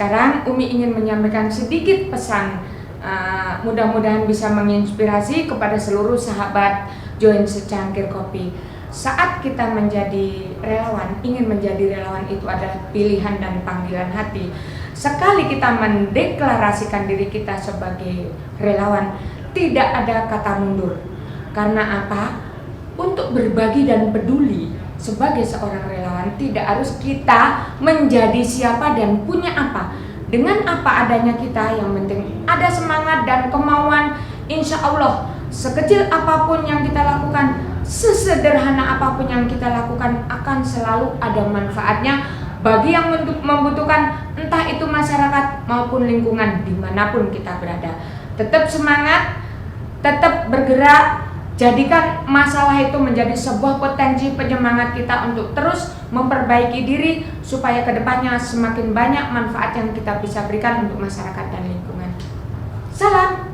Sekarang Umi ingin menyampaikan sedikit pesan, mudah-mudahan bisa menginspirasi kepada seluruh sahabat Join Secangkir Kopi. Saat kita menjadi relawan, ingin menjadi relawan itu adalah pilihan dan panggilan hati. Sekali kita mendeklarasikan diri kita sebagai relawan, tidak ada kata mundur. Karena apa? Untuk berbagi dan peduli sebagai seorang relawan tidak harus kita menjadi siapa dan punya apa. Dengan apa adanya kita, yang penting ada semangat dan kemauan. Insya Allah sekecil apapun yang kita lakukan, sesederhana apapun yang kita lakukan, akan selalu ada manfaatnya bagi yang membutuhkan, entah itu masyarakat maupun lingkungan dimanapun kita berada. Tetap semangat, tetap bergerak. Jadikan masalah itu menjadi sebuah potensi penyemangat kita untuk terus memperbaiki diri, supaya kedepannya semakin banyak manfaat yang kita bisa berikan untuk masyarakat dan lingkungan. Salam.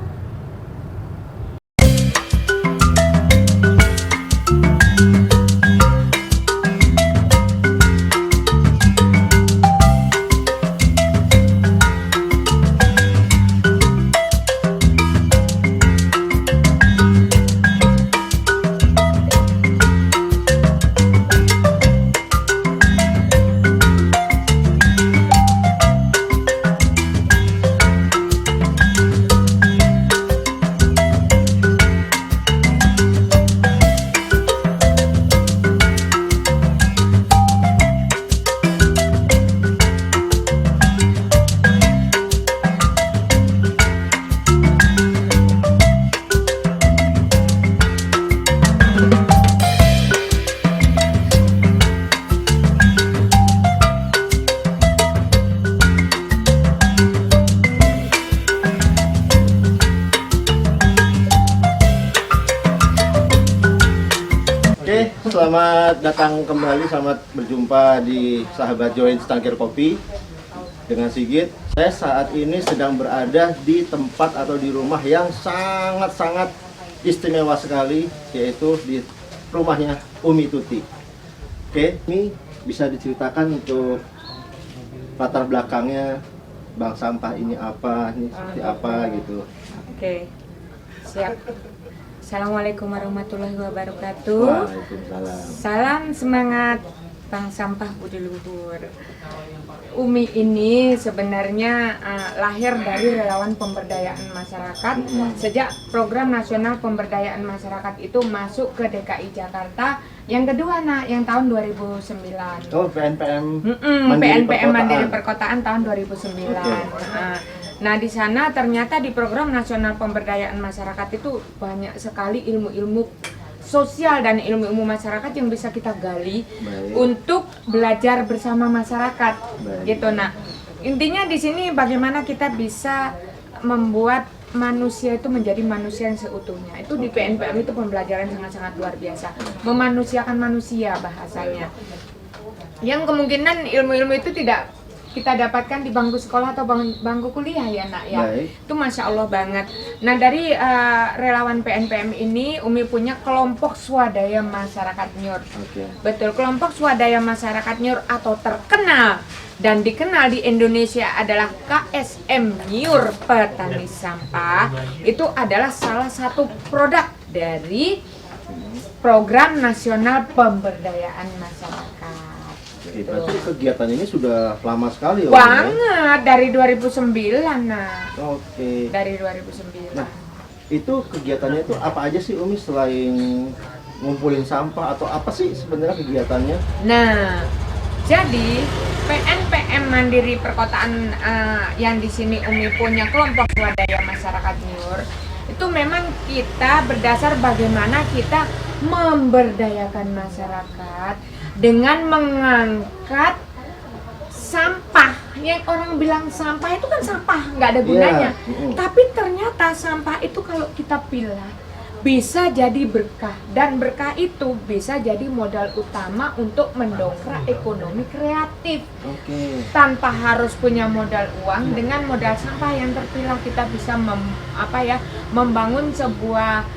Oke, selamat datang kembali, selamat berjumpa di sahabat Join Secangkir Kopi dengan Sigit. Saya saat ini sedang berada di tempat atau di rumah yang sangat-sangat istimewa sekali, yaitu di rumahnya Umi Tuti. Oke, ini bisa diceritakan untuk latar belakangnya, bank sampah ini apa, ini seperti apa gitu. Oke, siap. Assalamualaikum warahmatullahi wabarakatuh. Waalaikumsalam. Salam semangat Bank Sampah Budi Luhur. Umi ini sebenarnya lahir dari relawan pemberdayaan masyarakat. Sejak program nasional pemberdayaan masyarakat itu masuk ke DKI Jakarta. Yang kedua yang tahun 2009. Oh, PNPM PNPM Mandiri Perkotaan tahun 2009. Okay. Nah, di sana ternyata di program nasional pemberdayaan masyarakat itu banyak sekali ilmu-ilmu sosial dan ilmu-ilmu masyarakat yang bisa kita gali. Baik. Untuk belajar bersama masyarakat. Baik. Gitu. Nah, intinya di sini bagaimana kita bisa membuat manusia itu menjadi manusia yang seutuhnya. Itu di PNPM itu pembelajaran sangat-sangat luar biasa. Memanusiakan manusia bahasanya. Yang kemungkinan ilmu-ilmu itu tidak kita dapatkan di bangku sekolah atau bangku kuliah ya nak ya. Baik. Itu Masya Allah banget. Nah, dari relawan PNPM ini Umi punya kelompok swadaya masyarakat Nyur. Oke. Betul, kelompok swadaya masyarakat Nyur atau terkenal dan dikenal di Indonesia adalah KSM Nyur Petani Sampah. Itu adalah salah satu produk dari program nasional pemberdayaan masyarakat. Oke, berarti kegiatan ini sudah lama sekali ya? Banget, dari 2009 nah. Oke. Dari 2009. Nah, itu kegiatannya itu apa aja sih Umi, selain ngumpulin sampah atau apa sih sebenarnya kegiatannya? Nah, jadi PNPM Mandiri Perkotaan yang di sini Umi punya kelompok swadaya masyarakat Nyur, itu memang kita berdasar bagaimana kita memberdayakan masyarakat dengan mengangkat sampah. Yang orang bilang sampah itu kan sampah, nggak ada gunanya. Tapi ternyata sampah itu kalau kita pilah bisa jadi berkah, dan berkah itu bisa jadi modal utama untuk mendongkrak ekonomi kreatif. Oke. Tanpa harus punya modal uang, dengan modal sampah yang terpilah kita bisa membangun sebuah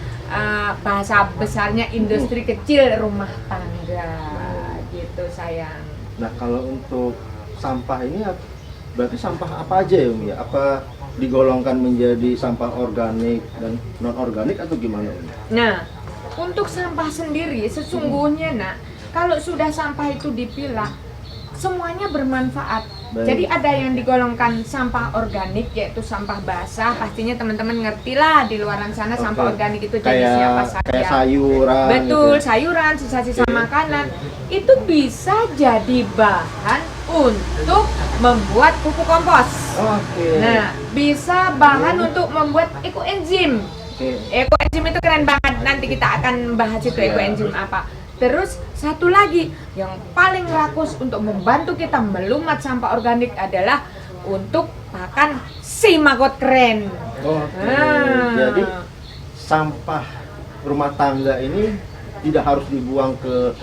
bahasa besarnya industri kecil rumah tangga gitu sayang. Nah, kalau untuk sampah ini Berarti sampah apa aja ya Umi ya? Apa digolongkan menjadi sampah organik dan non organik atau gimana Umi? Nah, untuk sampah sendiri sesungguhnya nak, kalau sudah sampah itu dipilah, semuanya bermanfaat. Baik. Jadi ada yang digolongkan sampah organik, yaitu sampah basah. Pastinya teman-teman ngerti lah di luaran sana sampah Oke. organik itu jenisnya apa saja. Kayak sayuran. Betul, gitu ya. sayuran, sisa-sisa Oke. makanan itu bisa jadi bahan untuk membuat pupuk kompos. Oke. Nah, bisa bahan untuk membuat ekoenzim. Oke. Ekoenzim itu keren banget. Nanti kita akan bahas itu Iya. ekoenzim apa. Terus satu lagi yang paling rakus untuk membantu kita melumat sampah organik adalah untuk pakan si maggot keren. Oke. Ah. Jadi sampah rumah tangga ini tidak harus dibuang ke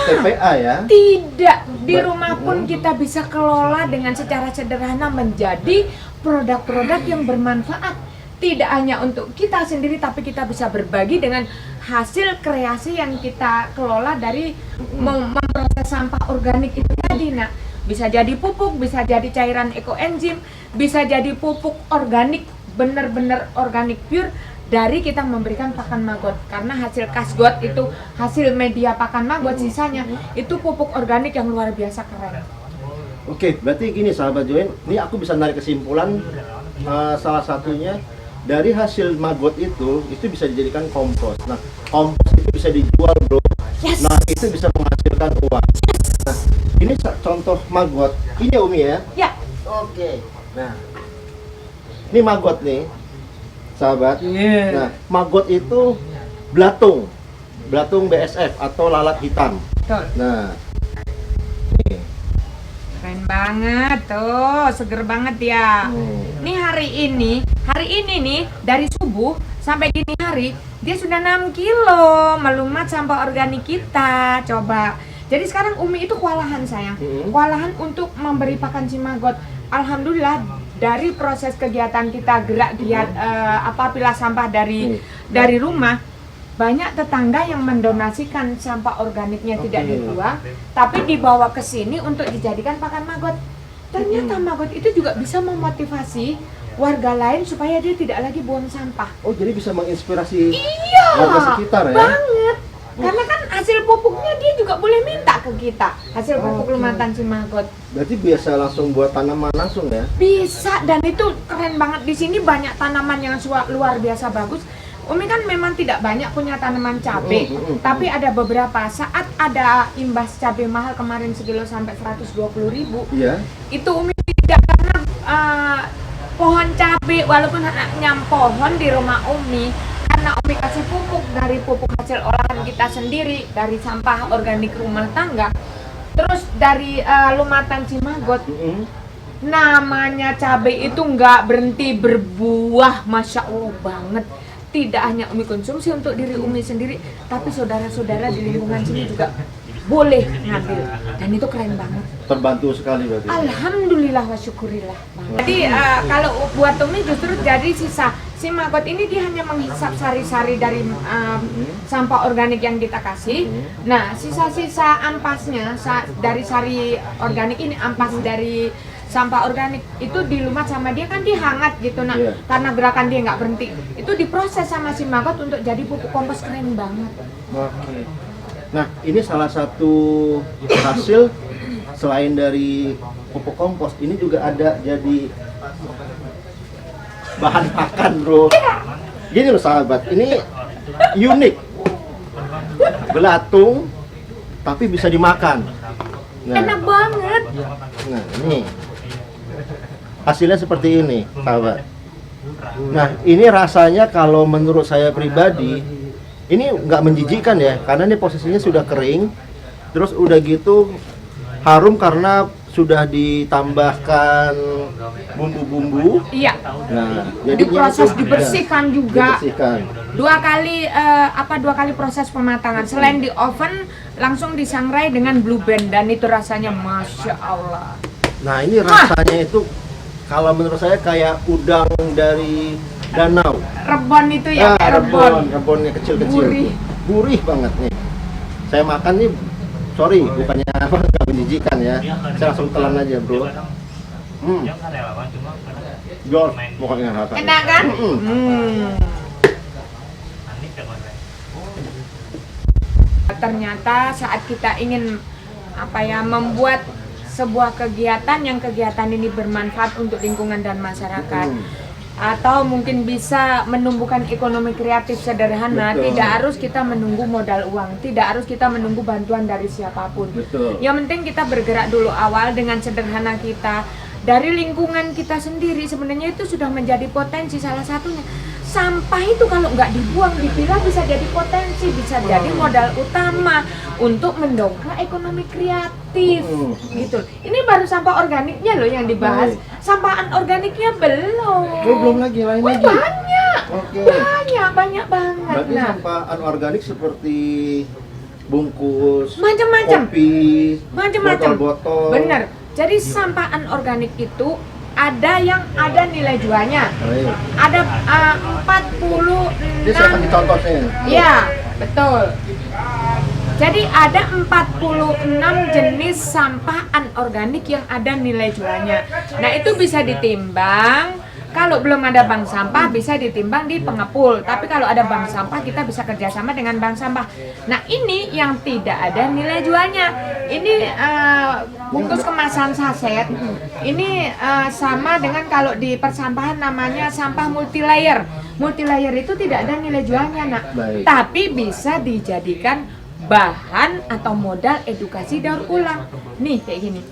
TPA ya? Tidak, di Ba- rumah pun kita bisa kelola dengan secara sederhana menjadi produk-produk yang bermanfaat. Tidak hanya untuk kita sendiri, tapi kita bisa berbagi dengan hasil kreasi yang kita kelola dari memproses sampah organik itu tadi. Nah, bisa jadi pupuk, bisa jadi cairan ekoenzim, bisa jadi pupuk organik, benar-benar organik pure dari kita memberikan pakan maggot. Karena hasil kasgot itu hasil media pakan maggot, sisanya itu pupuk organik yang luar biasa keren. Oke, berarti gini sahabat Join, ini aku bisa narik kesimpulan salah satunya dari hasil maggot itu bisa dijadikan kompos. Nah, kompos itu bisa dijual bro. Yes. Nah, itu bisa menghasilkan uang. Nah, ini contoh maggot. Ini ya Umi ya? Ya, Oke. Nah, ini maggot nih, sahabat. Nah, maggot itu belatung BSF atau lalat hitam. betul. Nah, nih. Keren banget tuh, seger banget ya. Nih hari ini nih dari subuh sampai dini hari dia sudah 6 kilo melumat sampah organik kita. Coba. Jadi sekarang Umi itu kewalahan sayang. Kewalahan untuk memberi pakan si maggot. Alhamdulillah dari proses kegiatan kita gerak giat pilah sampah dari rumah, banyak tetangga yang mendonasikan sampah organiknya tidak dibuang, tapi dibawa ke sini untuk dijadikan pakan maggot. Ternyata maggot itu juga bisa memotivasi warga lain supaya dia tidak lagi buang sampah. Oh, jadi bisa menginspirasi Iya, warga sekitar ya? banget. Karena kan hasil pupuknya dia juga boleh minta ke kita, hasil pupuk lumatan si maggot. Berarti biasa langsung buat tanaman langsung ya? Bisa, dan itu keren banget. Di sini banyak tanaman yang luar biasa bagus. Umi kan memang tidak banyak punya tanaman cabai, tapi ada beberapa. Saat ada imbas cabai mahal kemarin sekilo sampai 120.000, Iya. itu Umi tidak karena pohon cabai, walaupun hanya pohon di rumah Umi, karena Umi kasih pupuk dari pupuk hasil olahan kita sendiri, dari sampah organik rumah tangga, terus dari lumatan si maggot. Namanya cabai itu nggak berhenti berbuah, masya Allah banget. Tidak hanya Umi konsumsi untuk diri Umi sendiri, tapi saudara-saudara di lingkungan sini juga boleh ngambil, dan itu keren banget. Terbantu sekali berarti. Alhamdulillah wa syukurillah. Jadi kalau buat Umi justru dari sisa si maggot ini dia hanya menghisap sari-sari dari sampah organik yang kita kasih. Nah, sisa-sisa ampasnya dari sari organik ini, ampas dari sampah organik itu dilumat sama dia, kan dia hangat gitu. Nah, karena gerakan dia nggak berhenti, itu diproses sama si maggot untuk jadi pupuk kompos. Keren banget. Oke. Nah, ini salah satu hasil selain dari pupuk kompos, ini juga ada jadi bahan pakan bro. Gini loh sahabat, ini unik. Belatung tapi bisa dimakan. Enak banget. Nah, ini hasilnya seperti ini, sahabat. Nah, ini rasanya kalau menurut saya pribadi, ini nggak menjijikkan ya, karena ini posisinya sudah kering, terus udah gitu harum karena sudah ditambahkan bumbu-bumbu. Iya. Nah, Diproses, itu- dibersihkan ya, juga. dibersihkan. Dua kali proses pematangan. Selain di oven, langsung disangrai dengan Blue Band, dan itu rasanya masya Allah. Nah, ini rasanya itu kalau menurut saya kayak udang dari danau. Rebon itu ya, kayak rebon. Rebonnya kecil-kecil. Gurih. Gurih banget nih. Saya makan nih, sorry, bukannya apa, nggak menjijikan ya. Saya langsung telan aja, bro. Dia kan relawan cuma Gol, pokoknya rata. Enak kan? panik ya konten. Ternyata saat kita ingin membuat sebuah kegiatan yang kegiatan ini bermanfaat untuk lingkungan dan masyarakat, atau mungkin bisa menumbuhkan ekonomi kreatif sederhana. Betul. Tidak harus kita menunggu modal uang, tidak harus kita menunggu bantuan dari siapapun. Betul. Yang penting kita bergerak dulu awal dengan sederhana kita dari lingkungan kita sendiri. Sebenarnya itu sudah menjadi potensi. Salah satunya sampah itu kalau nggak dibuang dipilah bisa jadi potensi, bisa jadi modal utama untuk mendongkrak ekonomi kreatif gitu. Ini baru sampah organiknya loh yang dibahas. Sampah anorganiknya belum. Oh, belum lagi, lain lagi. Banyak. Oke. Banyak banget. Berarti Nah, sampah anorganik seperti bungkus, macam-macam. kopi, Macam-macam. botol-botol. Bener. Jadi sampah anorganik itu ada yang ada nilai jualnya. Baik. Ada 46. Ini saya kasih contohnya. Iya, betul. Jadi ada 46 jenis sampah anorganik yang ada nilai jualnya. Nah, itu bisa ditimbang. Kalau belum ada bank sampah bisa ditimbang di pengepul. Tapi kalau ada bank sampah kita bisa kerjasama dengan bank sampah. Nah, ini yang tidak ada nilai jualnya. Ini bungkus kemasan saset. Ini sama dengan kalau di persampahan namanya sampah multilayer. Multilayer itu tidak ada nilai jualnya, nak. Baik. Tapi bisa dijadikan bahan atau modal edukasi daur ulang. Nih kayak gini.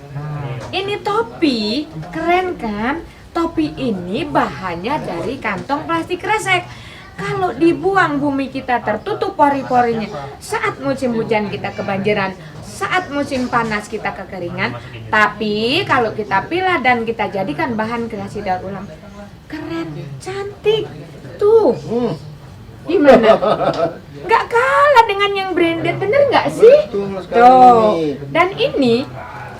Ini topi, keren kan? Topi ini bahannya dari kantong plastik kresek. Kalau dibuang bumi kita tertutup pori-porinya. Saat musim hujan kita kebanjiran, saat musim panas kita kekeringan. Tapi kalau kita pilah dan kita jadikan bahan kreasi daur ulang, keren, cantik. Tuh, gimana? Nggak kalah dengan yang branded, bener nggak sih? Betul sekali Tuh. ini. Dan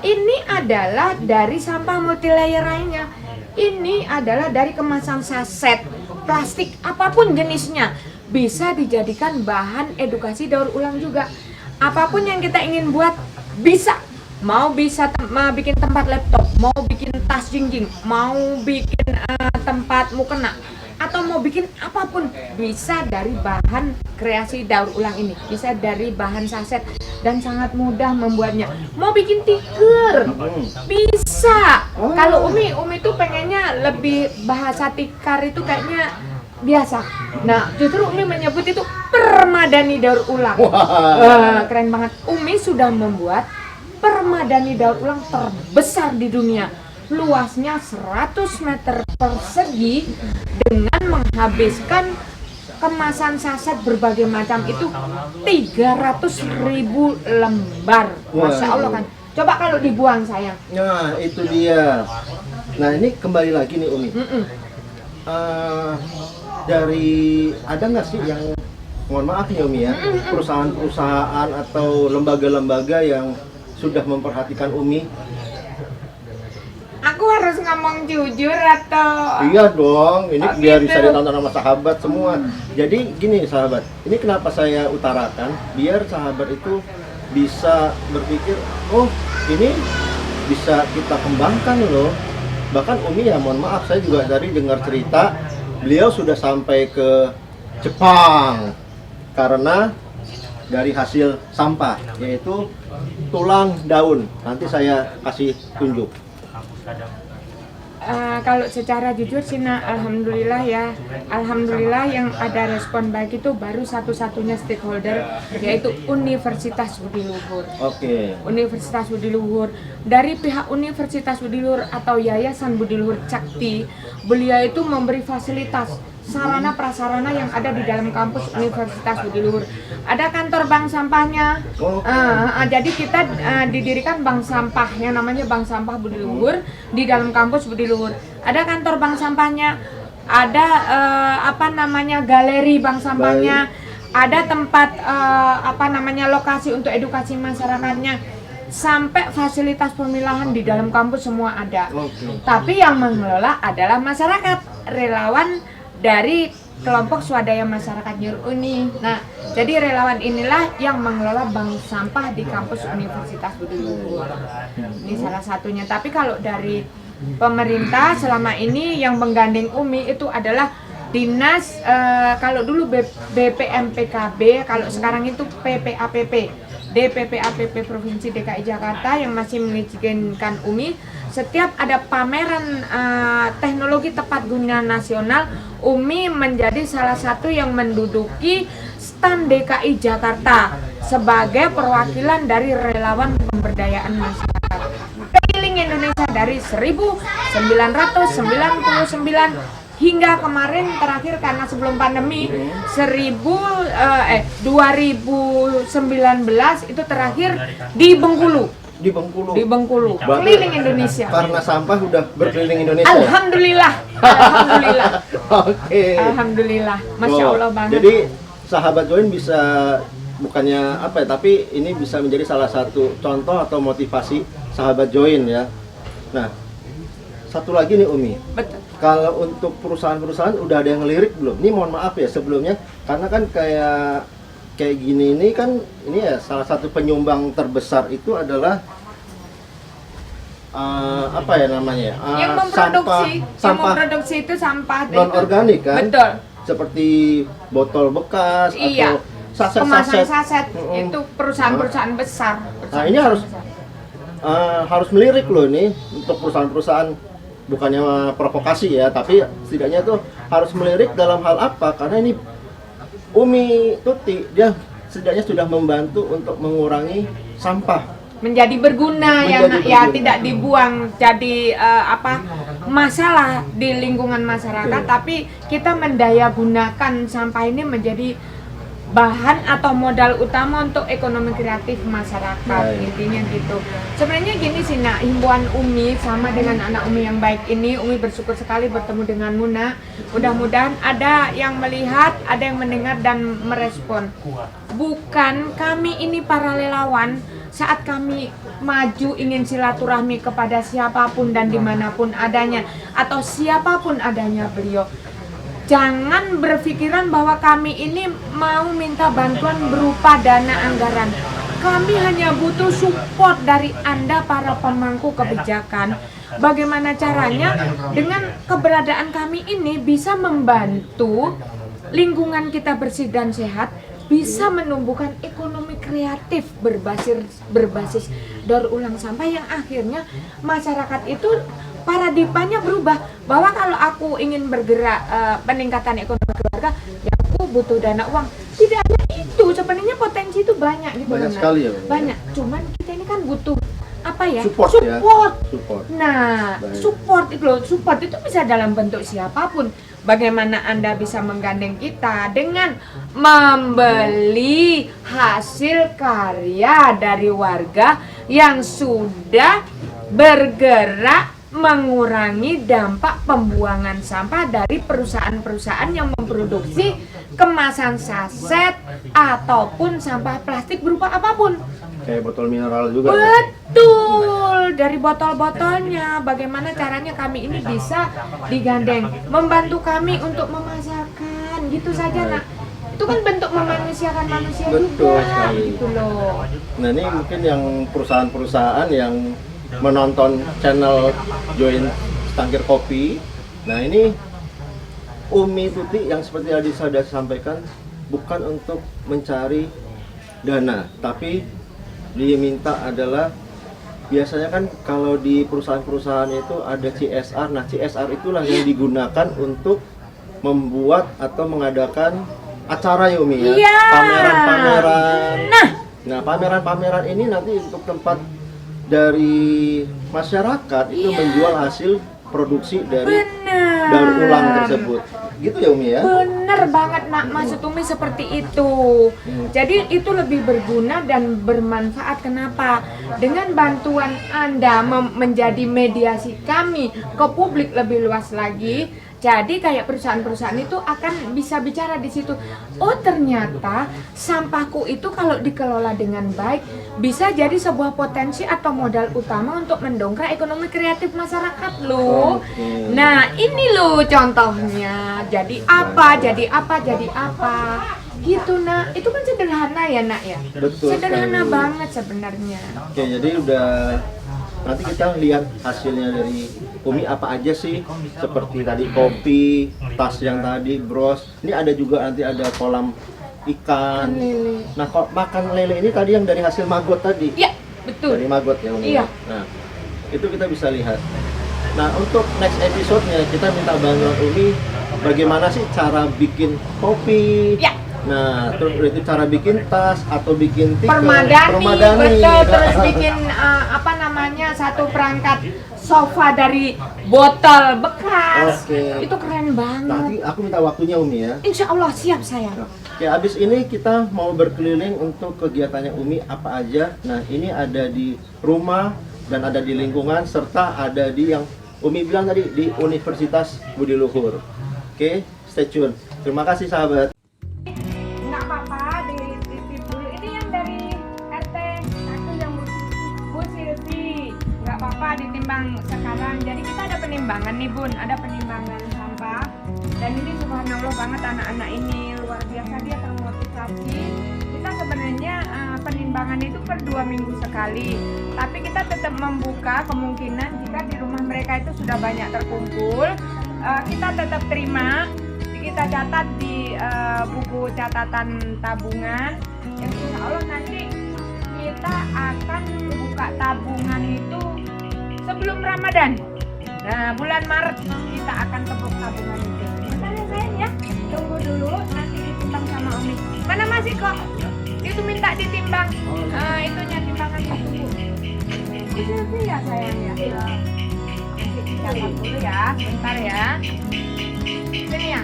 ini adalah dari sampah multilayer lainnya. Ini adalah dari kemasan saset, plastik apapun jenisnya, bisa dijadikan bahan edukasi daur ulang juga. Apapun yang kita ingin buat bisa. Mau bikin tempat laptop, mau bikin tas jinjing, mau bikin tempat mukena, atau mau bikin apapun, bisa dari bahan kreasi daur ulang ini, bisa dari bahan saset, dan sangat mudah membuatnya. Mau bikin tikar, bisa. Kalau Umi tuh pengennya lebih bahasa tikar itu kayaknya biasa. Nah, justru Umi menyebut itu permadani daur ulang. Wah, keren banget. Umi sudah membuat permadani daur ulang terbesar di dunia. Luasnya 100 meter persegi dengan menghabiskan kemasan saset berbagai macam itu 300.000 lembar. Masya Allah kan. Coba kalau dibuang sayang. Nah, itu dia. Nah, ini kembali lagi nih Umi. Dari ada nggak sih yang, mohon maaf ya Umi ya, perusahaan-perusahaan atau lembaga-lembaga yang sudah memperhatikan Umi? Aku harus ngomong jujur atau? Iya dong, ini Oh, biar gitu. bisa ditonton sama sahabat semua. Jadi gini sahabat, ini kenapa saya utarakan, biar sahabat itu bisa berpikir, oh ini bisa kita kembangkan loh. Bahkan Umi ya, mohon maaf, saya juga dari dengar cerita, beliau sudah sampai ke Jepang karena dari hasil sampah, yaitu tulang daun. Nanti saya kasih tunjuk. Kalau secara jujur sih, alhamdulillah ya, alhamdulillah yang ada respon baik itu baru satu-satunya stakeholder, yaitu Universitas Budi Luhur. Oke. Universitas Budi Luhur, dari pihak Universitas Budi Luhur atau Yayasan Budi Luhur Cakti, beliau itu memberi fasilitas sarana prasarana yang ada di dalam kampus Universitas Budi Luhur. Ada kantor bank sampahnya. Jadi kita didirikan bank sampah yang namanya Bank Sampah Budi Luhur di dalam kampus Budi Luhur. Ada kantor bank sampahnya, ada galeri bank sampahnya, ada tempat lokasi untuk edukasi masyarakatnya, sampai fasilitas pemilahan di dalam kampus semua ada. Tapi yang mengelola adalah masyarakat, relawan dari kelompok swadaya masyarakat Nyuruni. Nah, jadi relawan inilah yang mengelola bank sampah di kampus Universitas Budi Luhur. Ini salah satunya. Tapi kalau dari pemerintah selama ini yang menggandeng Umi itu adalah dinas kalau dulu BPMPKB, kalau sekarang itu PPAPP, DPPAPP Provinsi DKI Jakarta yang masih mengizinkan Umi. Setiap ada pameran teknologi tepat guna nasional, Umi menjadi salah satu yang menduduki stand DKI Jakarta sebagai perwakilan dari relawan pemberdayaan masyarakat keliling Indonesia dari 1999 hingga kemarin terakhir karena sebelum pandemi 2019 itu terakhir di Bengkulu. Di Bengkulu, keliling Indonesia. Karena sampah udah berkeliling Indonesia. Alhamdulillah. Oke. Alhamdulillah. Masya Allah banget. Jadi sahabat Join bisa bukannya apa ya, tapi ini bisa menjadi salah satu contoh atau motivasi sahabat Join ya. Nah, satu lagi nih Umi. Betul. Kalau untuk perusahaan-perusahaan udah ada yang ngelirik belum? Ini mohon maaf ya sebelumnya, karena kan kayak gini ini kan ini ya salah satu penyumbang terbesar itu adalah apa ya namanya? Yang memproduksi itu sampah non organik kan? Betul. Seperti botol bekas Iya. atau Kemasan saset-saset. saset itu perusahaan-perusahaan besar. Nah, ini harus melirik loh ini untuk perusahaan-perusahaan, bukannya provokasi ya, tapi setidaknya itu harus melirik dalam hal apa? Karena ini Umi Tuti dia setidaknya sudah membantu untuk mengurangi sampah. Menjadi berguna ya, Menjadi Nak, ya berguna. tidak dibuang jadi masalah di lingkungan masyarakat, tapi kita mendaya gunakan sampah ini menjadi bahan atau modal utama untuk ekonomi kreatif masyarakat. Baik. Intinya gitu. Sebenarnya gini sih Nak, himbauan Umi sama dengan anak Umi yang baik ini, Umi bersyukur sekali bertemu dengan Muna. Mudah-mudahan ada yang melihat, ada yang mendengar dan merespon. Bukan kami ini para relawan, saat kami maju ingin silaturahmi kepada siapapun dan dimanapun adanya, atau siapapun adanya beliau, jangan berpikiran bahwa kami ini mau minta bantuan berupa dana anggaran. Kami hanya butuh support dari Anda para pemangku kebijakan. Bagaimana caranya dengan keberadaan kami ini bisa membantu lingkungan kita bersih dan sehat, bisa menumbuhkan ekonomi kreatif berbasis daur ulang sampah yang akhirnya masyarakat itu paradigmanya berubah, bahwa kalau aku ingin bergerak peningkatan ekonomi keluarga, ya aku butuh dana uang. Tidak hanya itu, sebenarnya potensi itu banyak gitu. Banyak Nana. sekali ya. Banyak, cuman kita ini kan butuh apa ya? Support. Support. Nah, Baik. support itu bisa dalam bentuk siapapun. Bagaimana Anda bisa menggandeng kita dengan membeli hasil karya dari warga yang sudah bergerak mengurangi dampak pembuangan sampah dari perusahaan-perusahaan yang memproduksi kemasan saset ataupun sampah plastik berupa apapun. Kayak botol mineral juga. Betul, dari botol-botolnya. Bagaimana caranya kami ini bisa digandeng, membantu kami untuk memasarkan, gitu saja Nak. Itu kan bentuk memanusiakan manusia Betul juga, sekali. gitu loh. Nah, ini mungkin yang perusahaan-perusahaan yang menonton channel Join Cangkir Kopi. Nah, ini Umi Tuti yang seperti tadi saya sudah sampaikan bukan untuk mencari dana, tapi diminta adalah biasanya kan kalau di perusahaan-perusahaan itu ada CSR. Nah, CSR itulah yang digunakan untuk membuat atau mengadakan acara ya Umi ya. Iya. Pameran-pameran. Nah, Pameran-pameran ini nanti untuk tempat dari masyarakat itu menjual hasil produksi dari bener. daur ulang tersebut. Gitu ya Umi ya? Bener banget Nak, maksud Umi seperti itu. Jadi itu lebih berguna dan bermanfaat. Kenapa? Dengan bantuan Anda menjadi mediasi kami ke publik lebih luas lagi. Jadi kayak perusahaan-perusahaan itu akan bisa bicara di situ. Oh, ternyata sampahku itu kalau dikelola dengan baik bisa jadi sebuah potensi atau modal utama untuk mendongkrak ekonomi kreatif masyarakat loh. Oke. Nah, ini loh contohnya. Jadi apa? Gitu Nak. Itu kan sederhana ya Nak ya. Betul Sederhana sekali. banget sebenarnya. Oke, jadi udah Nanti kita lihat hasilnya dari Umi apa aja sih, seperti tadi kopi, tas yang tadi, bros. Ini ada juga nanti ada kolam ikan. Nah, kok makan lele ini tadi yang dari hasil maggot tadi. Iya, betul. Dari maggot ya Umi. Iya. Nah, itu kita bisa lihat. Nah, untuk next episode-nya kita minta bantuan Umi bagaimana sih cara bikin kopi. Ya. Nah, terus itu cara bikin tas atau bikin tiket, Permadani, betul. Terus bikin apa namanya, satu perangkat sofa dari botol bekas. Oke. Itu keren banget. Nanti aku minta waktunya Umi ya. Insya Allah siap sayang. Nah, oke, abis ini kita mau berkeliling untuk kegiatannya Umi apa aja. Nah, ini ada di rumah dan ada di lingkungan serta ada di yang Umi bilang tadi di Universitas Budi Luhur. Oke, stay tune. Terima kasih sahabat. Nggak apa-apa, dititip dulu. Ini yang dari RT 1 yang Bu Silvi. Nggak apa-apa ditimbang sekarang. Jadi kita ada penimbangan nih Bun, ada penimbangan sampah. Dan ini subhanallah banget anak-anak ini, luar biasa dia termotivasi. Kita sebenarnya penimbangan itu per 2 minggu sekali. Tapi kita tetap membuka kemungkinan jika di rumah mereka itu sudah banyak terkumpul, kita tetap terima. Kita catat di buku catatan tabungan. Yang insya Allah nanti kita akan buka tabungan itu sebelum Ramadan. Nah, bulan Maret kita akan tepuk tabungan itu. Bentar ya sayang ya, tunggu dulu nanti ditimbang sama Umi. Mana masih kok? Itu minta ditimbang. Itunya timbangan itu. Itu ya sayang ya. Catat dulu ya, bentar ya. Sini ya.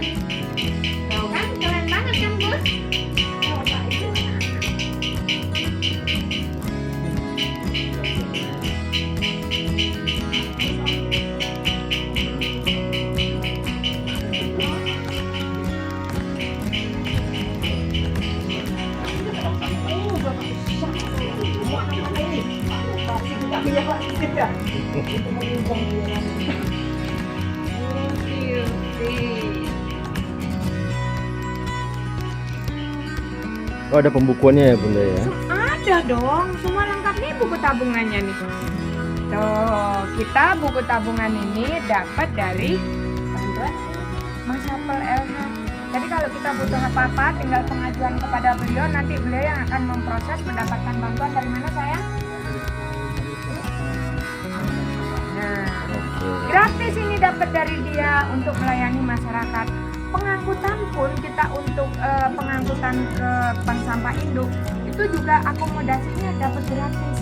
Tuh kan keren banget kan Bun? Coba itu. Oh, ada pembukuannya ya Bunda ya? Ada dong, semua lengkap nih buku tabungannya nih. Tuh, kita buku tabungan ini dapat dari bantuan Mas Apel LH. Jadi kalau kita butuh apa-apa, tinggal pengajuan kepada beliau, nanti beliau yang akan memproses mendapatkan bantuan dari mana sayang? Nah, gratis ini dapat dari dia untuk melayani masyarakat. Pengangkutan pun kita untuk pengangkutan ke bank sampah induk itu juga akomodasinya dapat gratis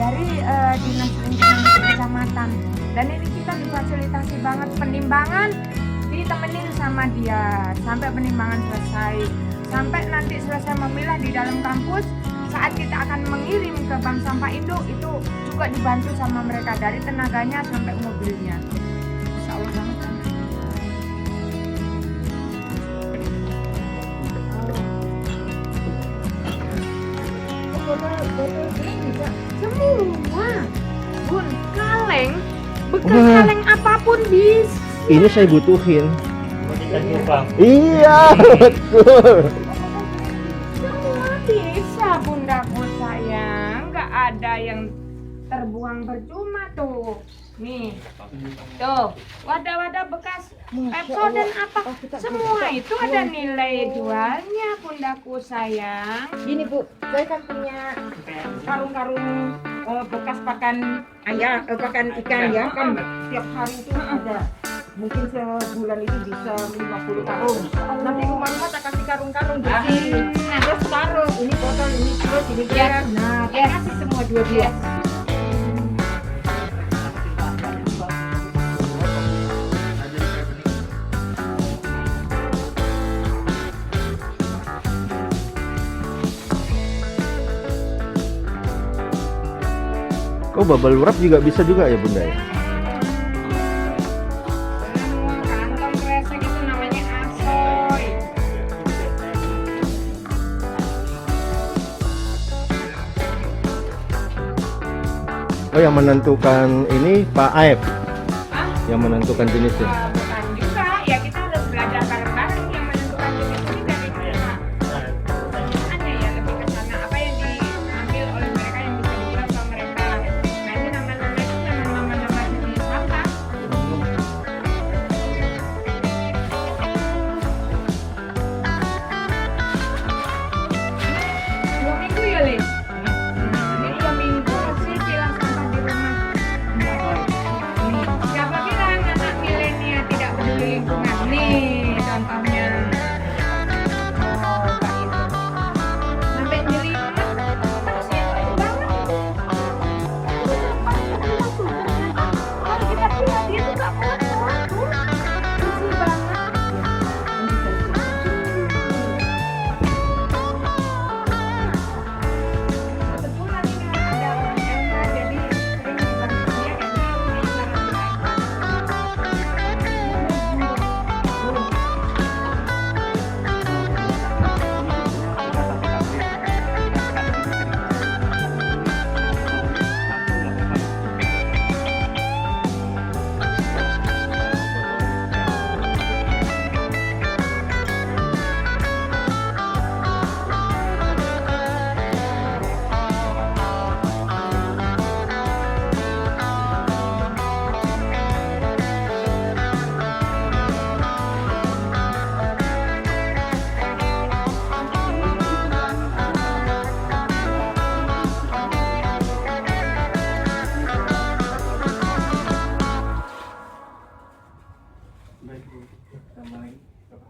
dari dinas lingkungan kecamatan. Dan ini kita difasilitasi banget, penimbangan ditemenin sama dia sampai penimbangan selesai, sampai nanti selesai memilah di dalam kampus. Saat kita akan mengirim ke bank sampah induk itu juga dibantu sama mereka dari tenaganya sampai mobilnya. Insya Allah banget kan. Botol ini bisa semua Bun, kaleng, bekas Wah. kaleng apapun bisa. Ini saya butuhin. Ikan cupang. Iya, betul. Semua bisa bundaku sayang, nggak ada yang terbuang percuma tuh. Nih, tuh wadah-wadah bekas Pepso dan apa, semua itu ada nilai jualnya bundaku sayang. Gini Bu, saya kan punya karung-karung bekas pakan ayam, pakan ikan ya kan. Tiap hari itu ada. Mungkin sebulan itu bisa 50 karung. Nanti rumah-rumah tak kasih karung-karung di sini. Nah, terus karung, ini botol, ini terus, ini gelas. Nah, saya kasih semua dua-dua. Oh, bubble wrap juga bisa juga ya Bunda ya? Kantong kresek itu namanya asoy. Oh, yang menentukan ini Pak Aep Hah? yang menentukan jenisnya. Bukan juga, ya kita harus belajar bareng-bareng yang menentukan jenis ini dari mereka. Ada ya lebih ke sana apa yang diambil oleh mereka yang bisa dijual sama mereka. Nah ini nama-namanya Baik Bu. Tambah lagi berapa?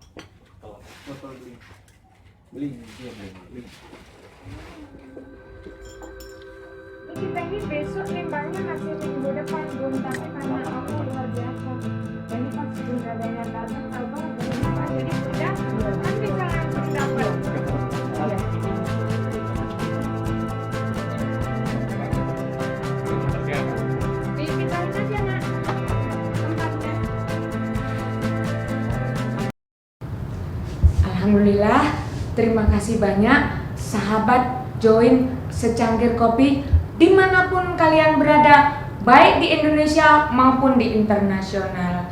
Botol beli. Beli. Iya beli. Kita ini besok nimbangnya masih minggu depan belum, tapi karena aku luar biasa. Jadi pas sudah ada yang datang, abang belum apa, jadi sudah kan bisa langsung dapat. Iya. Seperti apa? Dipindahin aja nak tempatnya. Alhamdulillah, terima kasih banyak sahabat Join Secangkir Kopi dimanapun kalian berada, baik di Indonesia maupun di internasional.